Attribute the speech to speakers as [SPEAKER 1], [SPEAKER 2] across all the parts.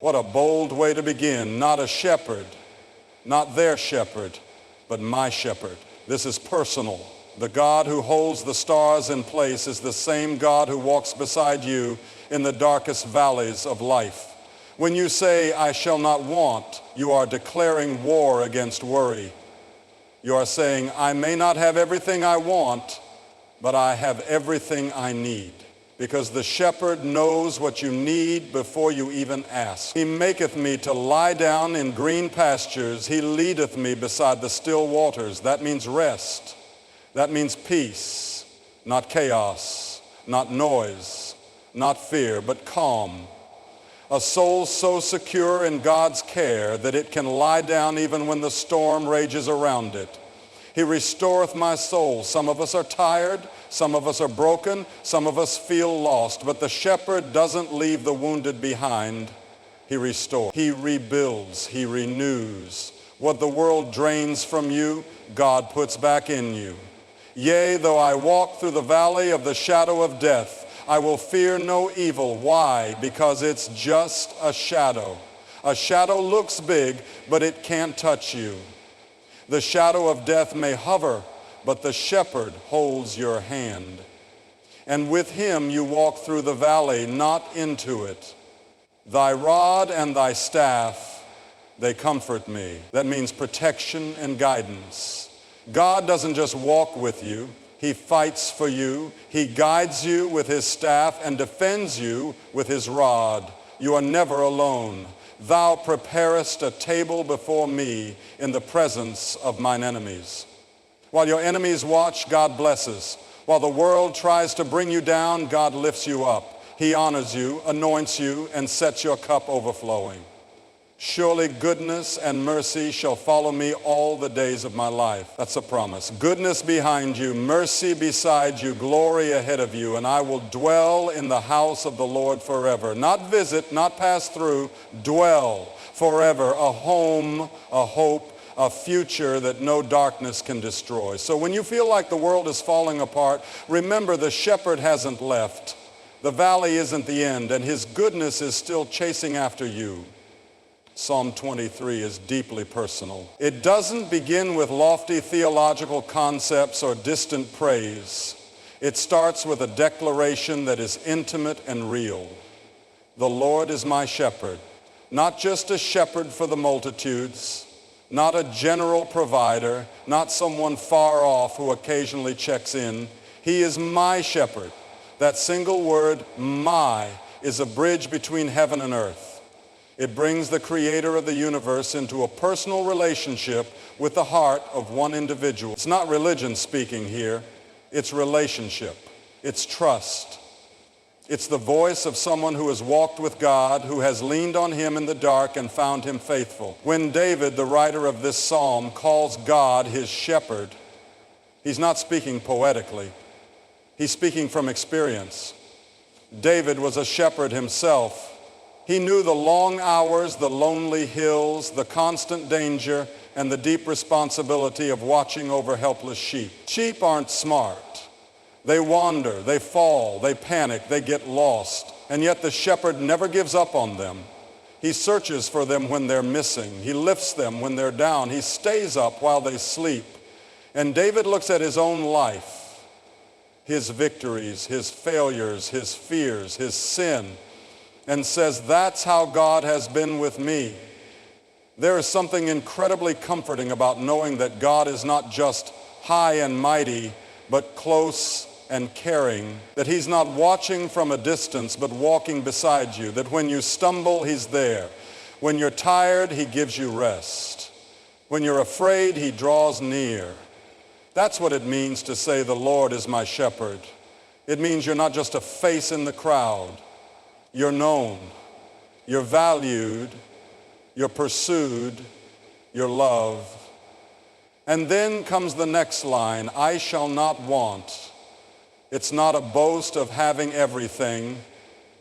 [SPEAKER 1] What a bold way to begin. Not a shepherd, not their shepherd, but my shepherd. This is personal. The God who holds the stars in place is the same God who walks beside you in the darkest valleys of life. When you say, I shall not want, you are declaring war against worry. You are saying, I may not have everything I want, but I have everything I need. Because the shepherd knows what you need before you even ask. He maketh me to lie down in green pastures. He leadeth me beside the still waters. That means rest. That means peace, not chaos, not noise, not fear, but calm. A soul so secure in God's care that it can lie down even when the storm rages around it. He restoreth my soul. Some of us are tired. Some of us are broken. Some of us feel lost. But the shepherd doesn't leave the wounded behind. He restores. He rebuilds. He renews. What the world drains from you, God puts back in you. Yea, though I walk through the valley of the shadow of death, I will fear no evil. Why? Because it's just a shadow. A shadow looks big, but it can't touch you. The shadow of death may hover, but the shepherd holds your hand. And with him you walk through the valley, not into it. Thy rod and thy staff, they comfort me. That means protection and guidance. God doesn't just walk with you. He fights for you. He guides you with his staff and defends you with his rod. You are never alone. Thou preparest a table before me in the presence of mine enemies. While your enemies watch, God blesses. While the world tries to bring you down, God lifts you up. He honors you, anoints you, and sets your cup overflowing. Surely goodness and mercy shall follow me all the days of my life. That's a promise. Goodness behind you, mercy beside you, glory ahead of you, and I will dwell in the house of the Lord forever. Not visit, not pass through, dwell forever. A home, a hope, a future that no darkness can destroy. So when you feel like the world is falling apart, remember the shepherd hasn't left. The valley isn't the end, and his goodness is still chasing after you. Psalm 23 is deeply personal. It doesn't begin with lofty theological concepts or distant praise. It starts with a declaration that is intimate and real. The Lord is my shepherd, not just a shepherd for the multitudes, not a general provider, not someone far off who occasionally checks in. He is my shepherd. That single word, my, is a bridge between heaven and earth. It brings the creator of the universe into a personal relationship with the heart of one individual. It's not religion speaking here. It's relationship. It's trust. It's the voice of someone who has walked with God, who has leaned on him in the dark and found him faithful. When David, the writer of this psalm, calls God his shepherd, he's not speaking poetically. He's speaking from experience. David was a shepherd himself. He knew the long hours, the lonely hills, the constant danger, and the deep responsibility of watching over helpless sheep. Sheep aren't smart. They wander, they fall, they panic, they get lost. And yet the shepherd never gives up on them. He searches for them when they're missing. He lifts them when they're down. He stays up while they sleep. And David looks at his own life, his victories, his failures, his fears, his sin, and says, that's how God has been with me. There is something incredibly comforting about knowing that God is not just high and mighty, but close and caring, that he's not watching from a distance, but walking beside you, that when you stumble, he's there. When you're tired, he gives you rest. When you're afraid, he draws near. That's what it means to say, the Lord is my shepherd. It means you're not just a face in the crowd. You're known, you're valued, you're pursued, you're loved. And then comes the next line, I shall not want. It's not a boast of having everything.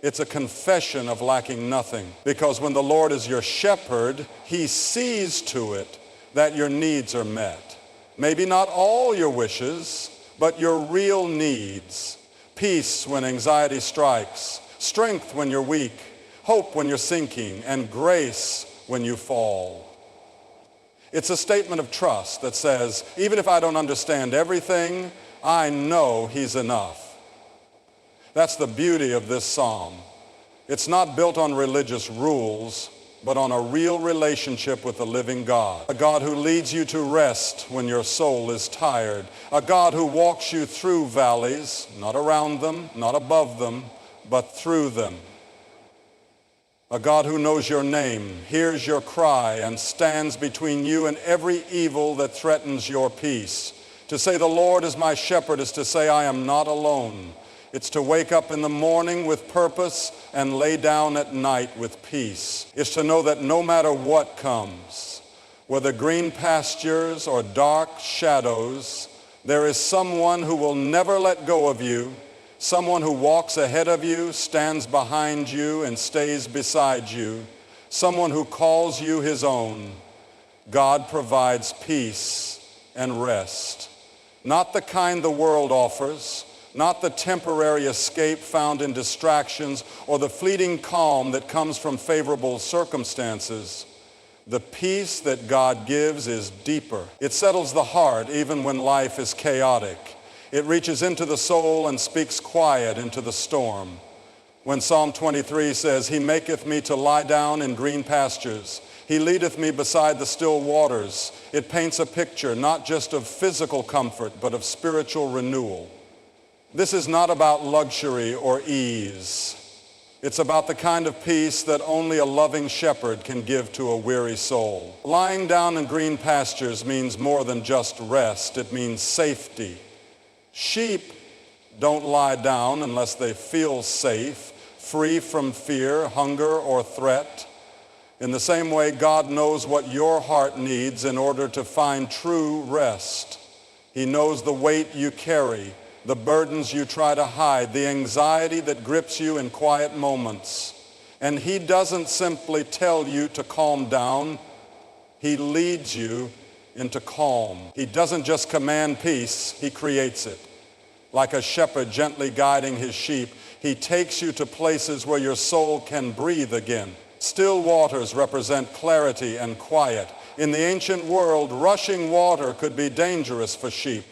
[SPEAKER 1] It's a confession of lacking nothing. Because when the Lord is your shepherd, he sees to it that your needs are met. Maybe not all your wishes, but your real needs. Peace when anxiety strikes. Strength when you're weak, hope when you're sinking, and grace when you fall. It's a statement of trust that says, even if I don't understand everything, I know he's enough. That's the beauty of this psalm. It's not built on religious rules, but on a real relationship with the living God. A God who leads you to rest when your soul is tired. A God who walks you through valleys, not around them, not above them, but through them. A God who knows your name, hears your cry, and stands between you and every evil that threatens your peace. To say the Lord is my shepherd is to say I am not alone. It's to wake up in the morning with purpose and lay down at night with peace. It's to know that no matter what comes, whether green pastures or dark shadows, there is someone who will never let go of you, someone who walks ahead of you, stands behind you, and stays beside you, someone who calls you his own. God provides peace and rest, not the kind the world offers, not the temporary escape found in distractions or the fleeting calm that comes from favorable circumstances. The peace that God gives is deeper. It settles the heart even when life is chaotic. It reaches into the soul and speaks quiet into the storm. When Psalm 23 says, he maketh me to lie down in green pastures. He leadeth me beside the still waters. It paints a picture not just of physical comfort, but of spiritual renewal. This is not about luxury or ease. It's about the kind of peace that only a loving shepherd can give to a weary soul. Lying down in green pastures means more than just rest. It means safety. Sheep don't lie down unless they feel safe, free from fear, hunger, or threat. In the same way, God knows what your heart needs in order to find true rest. He knows the weight you carry, the burdens you try to hide, the anxiety that grips you in quiet moments. And he doesn't simply tell you to calm down. He leads you into calm. He doesn't just command peace, he creates it. Like a shepherd gently guiding his sheep, he takes you to places where your soul can breathe again. Still waters represent clarity and quiet. In the ancient world, rushing water could be dangerous for sheep,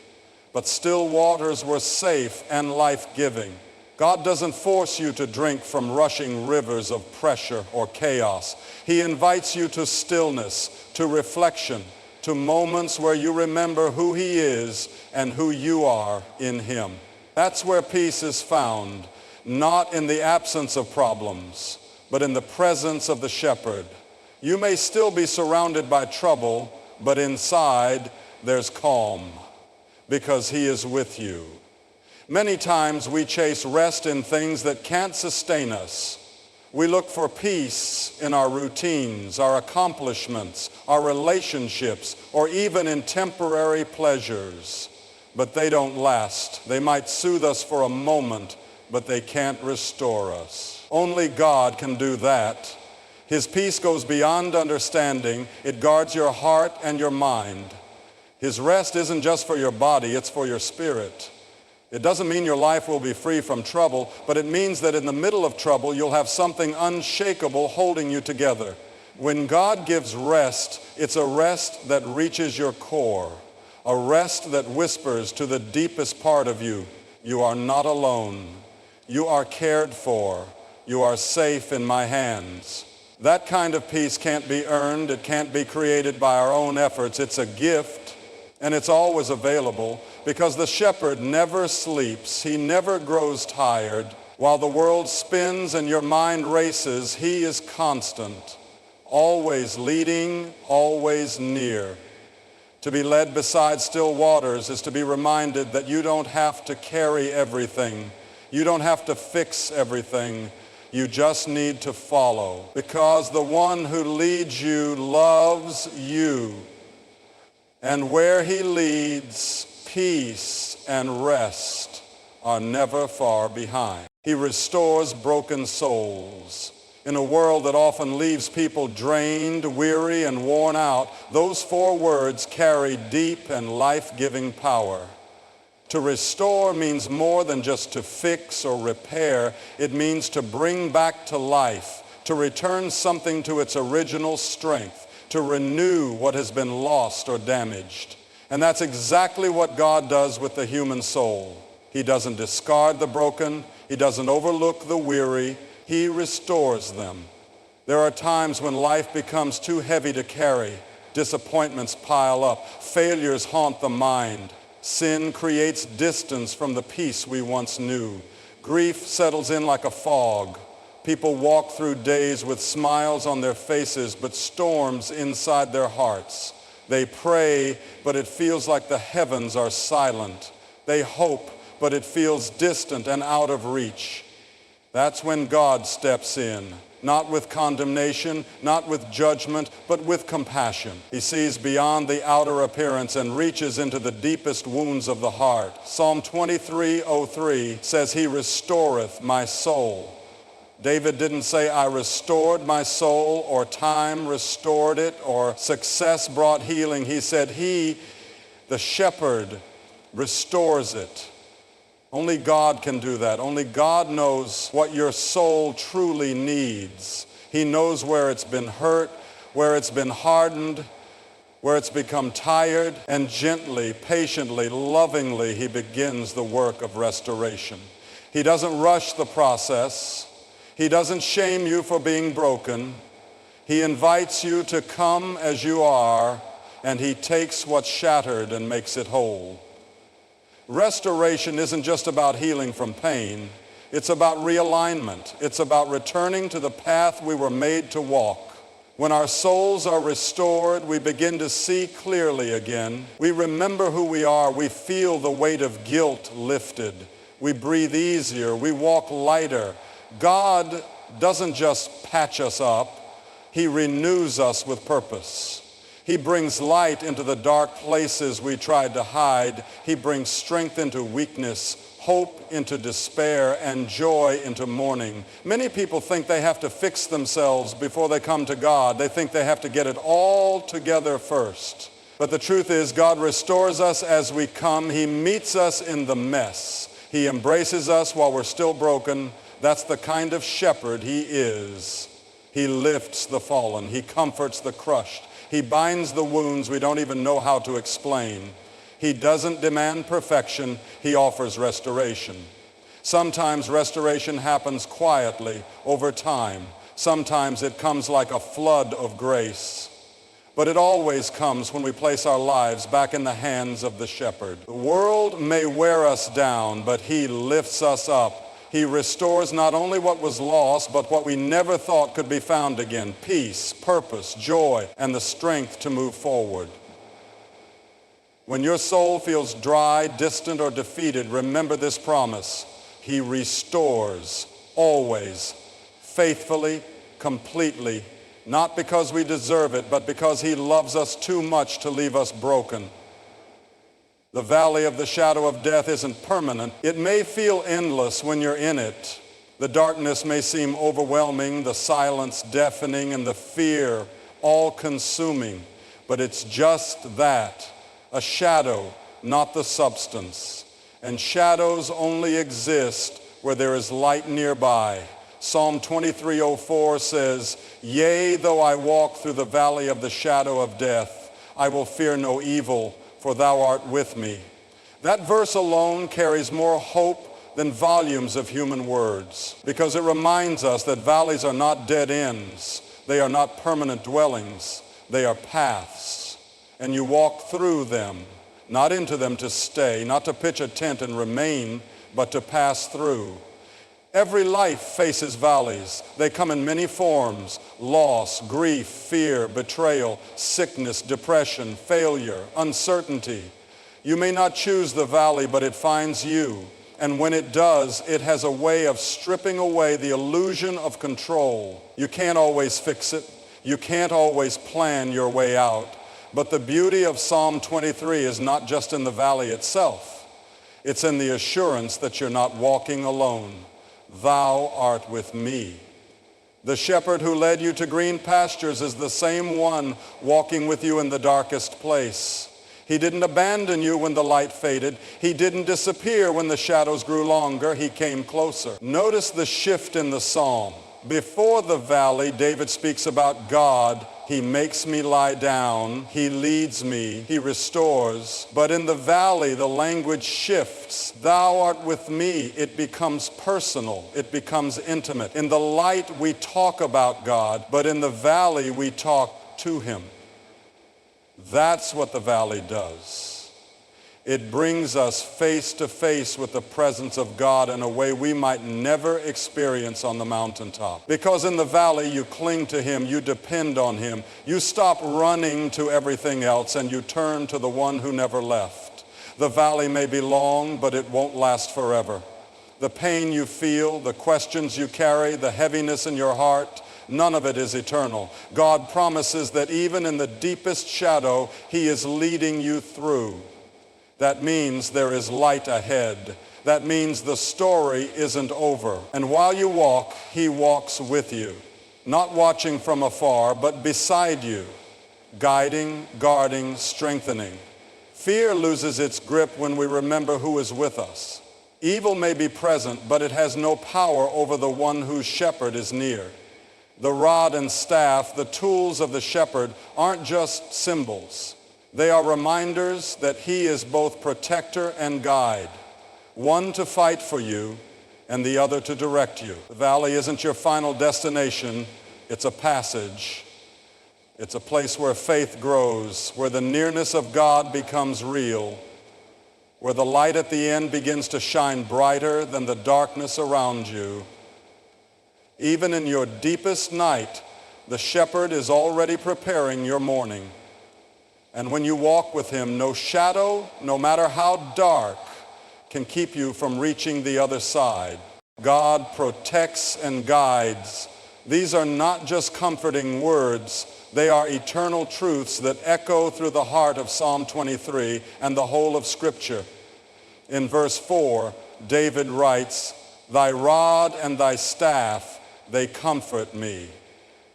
[SPEAKER 1] but still waters were safe and life-giving. God doesn't force you to drink from rushing rivers of pressure or chaos. He invites you to stillness, to reflection, to moments where you remember who he is and who you are in him. That's where peace is found, not in the absence of problems, but in the presence of the shepherd. You may still be surrounded by trouble, but inside there's calm, because he is with you. Many times we chase rest in things that can't sustain us. We look for peace in our routines, our accomplishments, our relationships, or even in temporary pleasures. But they don't last. They might soothe us for a moment, but they can't restore us. Only God can do that. His peace goes beyond understanding. It guards your heart and your mind. His rest isn't just for your body, it's for your spirit. It doesn't mean your life will be free from trouble, but it means that in the middle of trouble, you'll have something unshakable holding you together. When God gives rest, it's a rest that reaches your core, a rest that whispers to the deepest part of you, you are not alone. You are cared for. You are safe in my hands. That kind of peace can't be earned. It can't be created by our own efforts. It's a gift, and it's always available. Because the shepherd never sleeps, he never grows tired. While the world spins and your mind races, he is constant, always leading, always near. To be led beside still waters is to be reminded that you don't have to carry everything. You don't have to fix everything. You just need to follow. Because the one who leads you loves you. And where he leads, peace and rest are never far behind. He restores broken souls. In a world that often leaves people drained, weary, and worn out, those 4 words carry deep and life-giving power. To restore means more than just to fix or repair. It means to bring back to life, to return something to its original strength, to renew what has been lost or damaged. And that's exactly what God does with the human soul. He doesn't discard the broken. He doesn't overlook the weary. He restores them. There are times when life becomes too heavy to carry. Disappointments pile up. Failures haunt the mind. Sin creates distance from the peace we once knew. Grief settles in like a fog. People walk through days with smiles on their faces, but storms inside their hearts. They pray, but it feels like the heavens are silent. They hope, but it feels distant and out of reach. That's when God steps in, not with condemnation, not with judgment, but with compassion. He sees beyond the outer appearance and reaches into the deepest wounds of the heart. Psalm 23:03 says, "He restoreth my soul." David didn't say, "I restored my soul," or time restored it, or success brought healing. He said, He, the shepherd, restores it. Only God can do that. Only God knows what your soul truly needs. He knows where it's been hurt, where it's been hardened, where it's become tired, and gently, patiently, lovingly, He begins the work of restoration. He doesn't rush the process. He doesn't shame you for being broken. He invites you to come as you are, and He takes what's shattered and makes it whole. Restoration isn't just about healing from pain. It's about realignment. It's about returning to the path we were made to walk. When our souls are restored, we begin to see clearly again. We remember who we are. We feel the weight of guilt lifted. We breathe easier. We walk lighter. God doesn't just patch us up. He renews us with purpose. He brings light into the dark places we tried to hide. He brings strength into weakness, hope into despair, and joy into mourning. Many people think they have to fix themselves before they come to God. They think they have to get it all together first. But the truth is, God restores us as we come. He meets us in the mess. He embraces us while we're still broken. That's the kind of shepherd He is. He lifts the fallen. He comforts the crushed. He binds the wounds we don't even know how to explain. He doesn't demand perfection. He offers restoration. Sometimes restoration happens quietly over time. Sometimes it comes like a flood of grace. But it always comes when we place our lives back in the hands of the shepherd. The world may wear us down, but He lifts us up. He restores not only what was lost, but what we never thought could be found again: peace, purpose, joy, and the strength to move forward. When your soul feels dry, distant, or defeated, remember this promise: He restores always, faithfully, completely, not because we deserve it, but because He loves us too much to leave us broken. The valley of the shadow of death isn't permanent. It may feel endless when you're in it. The darkness may seem overwhelming, the silence deafening, and the fear all-consuming. But it's just that, a shadow, not the substance. And shadows only exist where there is light nearby. Psalm 23:04 says, "Yea, though I walk through the valley of the shadow of death, I will fear no evil, for Thou art with me." That verse alone carries more hope than volumes of human words, because it reminds us that valleys are not dead ends. They are not permanent dwellings. They are paths. And you walk through them, not into them to stay, not to pitch a tent and remain, but to pass through. Every life faces valleys. They come in many forms: loss, grief, fear, betrayal, sickness, depression, failure, uncertainty. You may not choose the valley, but it finds you. And when it does, it has a way of stripping away the illusion of control. You can't always fix it. You can't always plan your way out. But the beauty of Psalm 23 is not just in the valley itself. It's in the assurance that you're not walking alone. Thou art with me. The shepherd who led you to green pastures is the same one walking with you in the darkest place. He didn't abandon you when the light faded. He didn't disappear when the shadows grew longer. He came closer. Notice the shift in the psalm. Before the valley, David speaks about God. He makes me lie down. He leads me. He restores. But in the valley, the language shifts. Thou art with me. It becomes personal. It becomes intimate. In the light, we talk about God, but in the valley, we talk to him. That's what the valley does. It brings us face to face with the presence of God in a way we might never experience on the mountaintop. Because in the valley, you cling to him, you depend on him, you stop running to everything else, and you turn to the one who never left. The valley may be long, but it won't last forever. The pain you feel, the questions you carry, the heaviness in your heart, none of it is eternal. God promises that even in the deepest shadow, he is leading you through. That means there is light ahead. That means the story isn't over. And while you walk, he walks with you, not watching from afar, but beside you, guiding, guarding, strengthening. Fear loses its grip when we remember who is with us. Evil may be present, but it has no power over the one whose shepherd is near. The rod and staff, the tools of the shepherd, aren't just symbols. They are reminders that he is both protector and guide, one to fight for you and the other to direct you. The valley isn't your final destination. It's a passage. It's a place where faith grows, where the nearness of God becomes real, where the light at the end begins to shine brighter than the darkness around you. Even in your deepest night, the shepherd is already preparing your morning. And when you walk with him, no shadow, no matter how dark, can keep you from reaching the other side. God protects and guides. These are not just comforting words. They are eternal truths that echo through the heart of Psalm 23 and the whole of Scripture. In verse 4, David writes, "Thy rod and thy staff, they comfort me."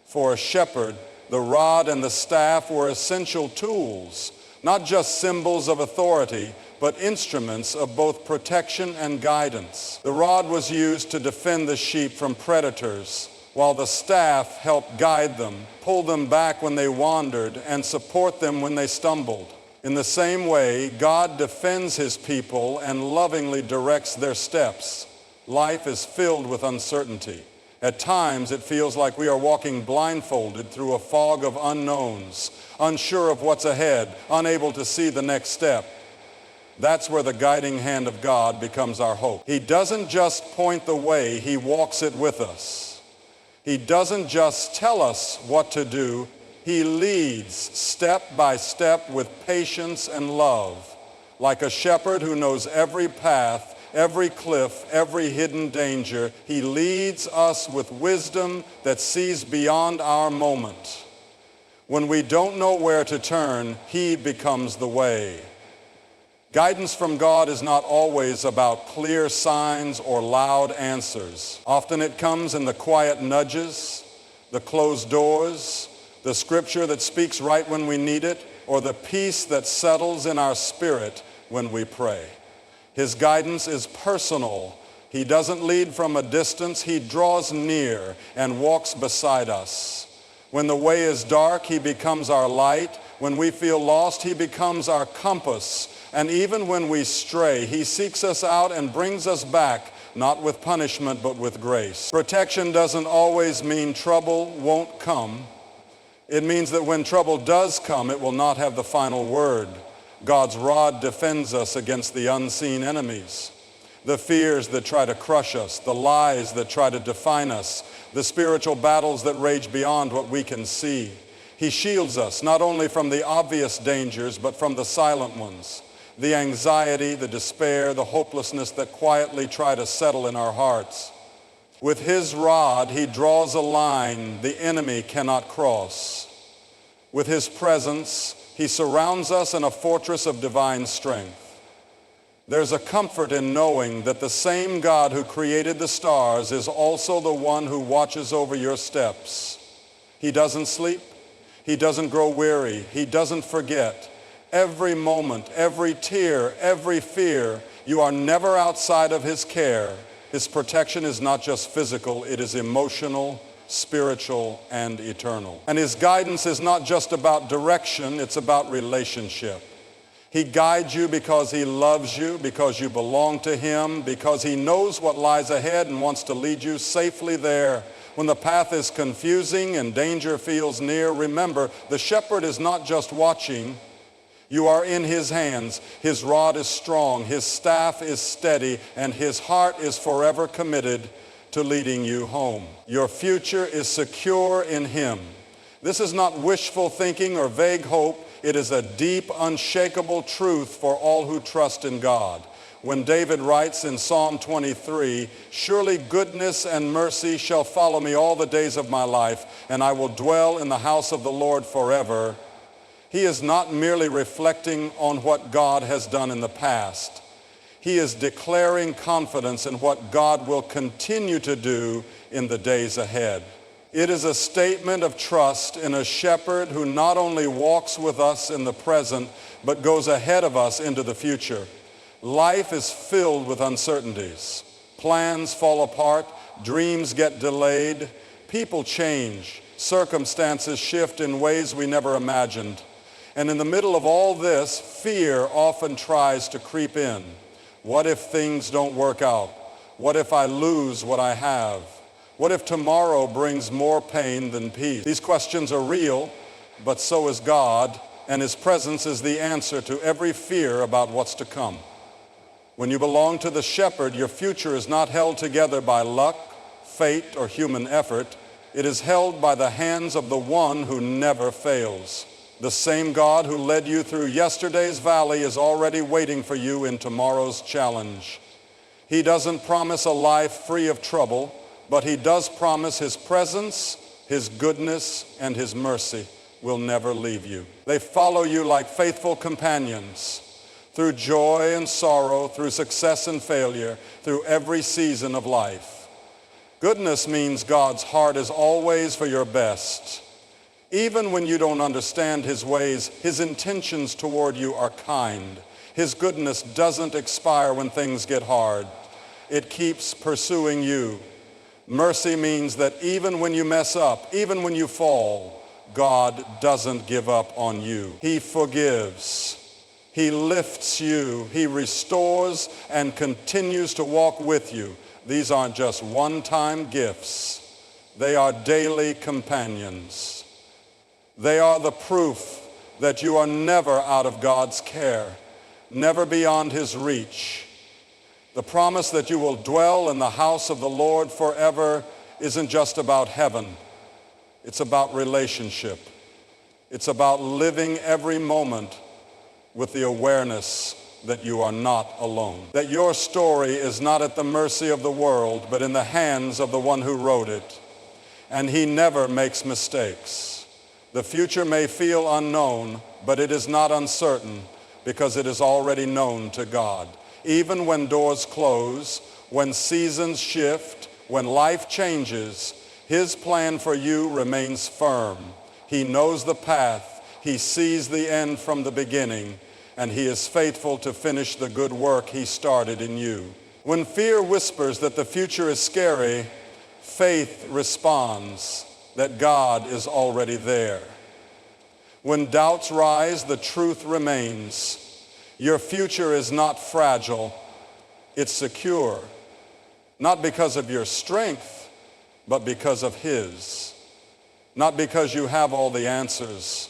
[SPEAKER 1] For a shepherd, the rod and the staff were essential tools, not just symbols of authority, but instruments of both protection and guidance. The rod was used to defend the sheep from predators, while the staff helped guide them, pull them back when they wandered, and support them when they stumbled. In the same way, God defends his people and lovingly directs their steps. Life is filled with uncertainty. At times, it feels like we are walking blindfolded through a fog of unknowns, unsure of what's ahead, unable to see the next step. That's where the guiding hand of God becomes our hope. He doesn't just point the way, he walks it with us. He doesn't just tell us what to do, he leads step by step with patience and love, like a shepherd who knows every path, every cliff, every hidden danger. He leads us with wisdom that sees beyond our moment. When we don't know where to turn, he becomes the way. Guidance from God is not always about clear signs or loud answers. Often it comes in the quiet nudges, the closed doors, the scripture that speaks right when we need it, or the peace that settles in our spirit when we pray. His guidance is personal. He doesn't lead from a distance. He draws near and walks beside us. When the way is dark, he becomes our light. When we feel lost, he becomes our compass. And even when we stray, he seeks us out and brings us back, not with punishment, but with grace. Protection doesn't always mean trouble won't come. It means that when trouble does come, it will not have the final word. God's rod defends us against the unseen enemies, the fears that try to crush us, the lies that try to define us, the spiritual battles that rage beyond what we can see. He shields us not only from the obvious dangers, but from the silent ones, the anxiety, the despair, the hopelessness that quietly try to settle in our hearts. With his rod, he draws a line the enemy cannot cross. With his presence, he surrounds us in a fortress of divine strength. There's a comfort in knowing that the same God who created the stars is also the one who watches over your steps. He doesn't sleep. He doesn't grow weary. He doesn't forget. Every moment, every tear, every fear, you are never outside of his care. His protection is not just physical, it is emotional, spiritual, and eternal. And his guidance is not just about direction, it's about relationship. He guides you because he loves you, because you belong to him, because he knows what lies ahead and wants to lead you safely there. When the path is confusing and danger feels near, remember, the shepherd is not just watching. You are in his hands. His rod is strong, his staff is steady, and his heart is forever committed to leading you home. Your future is secure in him. This is not wishful thinking or vague hope. It is a deep, unshakable truth for all who trust in God. When David writes in Psalm 23, "Surely goodness and mercy shall follow me all the days of my life, and I will dwell in the house of the Lord forever," he is not merely reflecting on what God has done in the past. He is declaring confidence in what God will continue to do in the days ahead. It is a statement of trust in a shepherd who not only walks with us in the present, but goes ahead of us into the future. Life is filled with uncertainties. Plans fall apart, dreams get delayed, people change, circumstances shift in ways we never imagined. And in the middle of all this, fear often tries to creep in. What if things don't work out? What if I lose what I have? What if tomorrow brings more pain than peace? These questions are real, but so is God, and his presence is the answer to every fear about what's to come. When you belong to the shepherd, your future is not held together by luck, fate, or human effort. It is held by the hands of the one who never fails. The same God who led you through yesterday's valley is already waiting for you in tomorrow's challenge. He doesn't promise a life free of trouble, but he does promise his presence, his goodness, and his mercy will never leave you. They follow you like faithful companions through joy and sorrow, through success and failure, through every season of life. Goodness means God's heart is always for your best. Even when you don't understand his ways, his intentions toward you are kind. His goodness doesn't expire when things get hard. It keeps pursuing you. Mercy means that even when you mess up, even when you fall, God doesn't give up on you. He forgives. He lifts you. He restores and continues to walk with you. These aren't just one-time gifts. They are daily companions. They are the proof that you are never out of God's care, never beyond his reach. The promise that you will dwell in the house of the Lord forever isn't just about heaven. It's about relationship. It's about living every moment with the awareness that you are not alone, that your story is not at the mercy of the world, but in the hands of the one who wrote it. And he never makes mistakes. The future may feel unknown, but it is not uncertain because it is already known to God. Even when doors close, when seasons shift, when life changes, his plan for you remains firm. He knows the path. He sees the end from the beginning, and he is faithful to finish the good work he started in you. When fear whispers that the future is scary, faith responds that God is already there. When doubts rise, the truth remains. Your future is not fragile, it's secure. Not because of your strength, but because of his. Not because you have all the answers,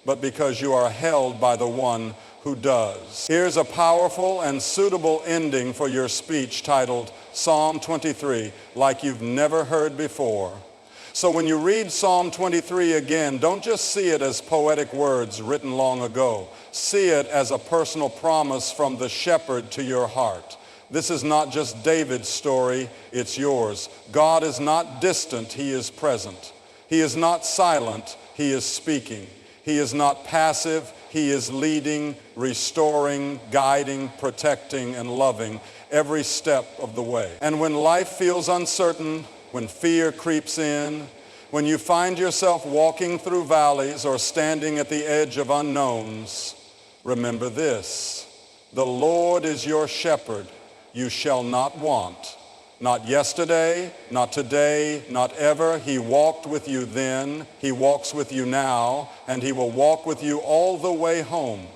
[SPEAKER 1] but because you are held by the one who does. Here's a powerful and suitable ending for your speech titled Psalm 23, like you've never heard before. So when you read Psalm 23 again, don't just see it as poetic words written long ago. See it as a personal promise from the shepherd to your heart. This is not just David's story, it's yours. God is not distant, he is present. He is not silent, he is speaking. He is not passive, he is leading, restoring, guiding, protecting, and loving every step of the way. And when life feels uncertain, when fear creeps in, when you find yourself walking through valleys or standing at the edge of unknowns, remember this: the Lord is your shepherd, you shall not want. Not yesterday, not today, not ever. He walked with you then. He walks with you now, and he will walk with you all the way home.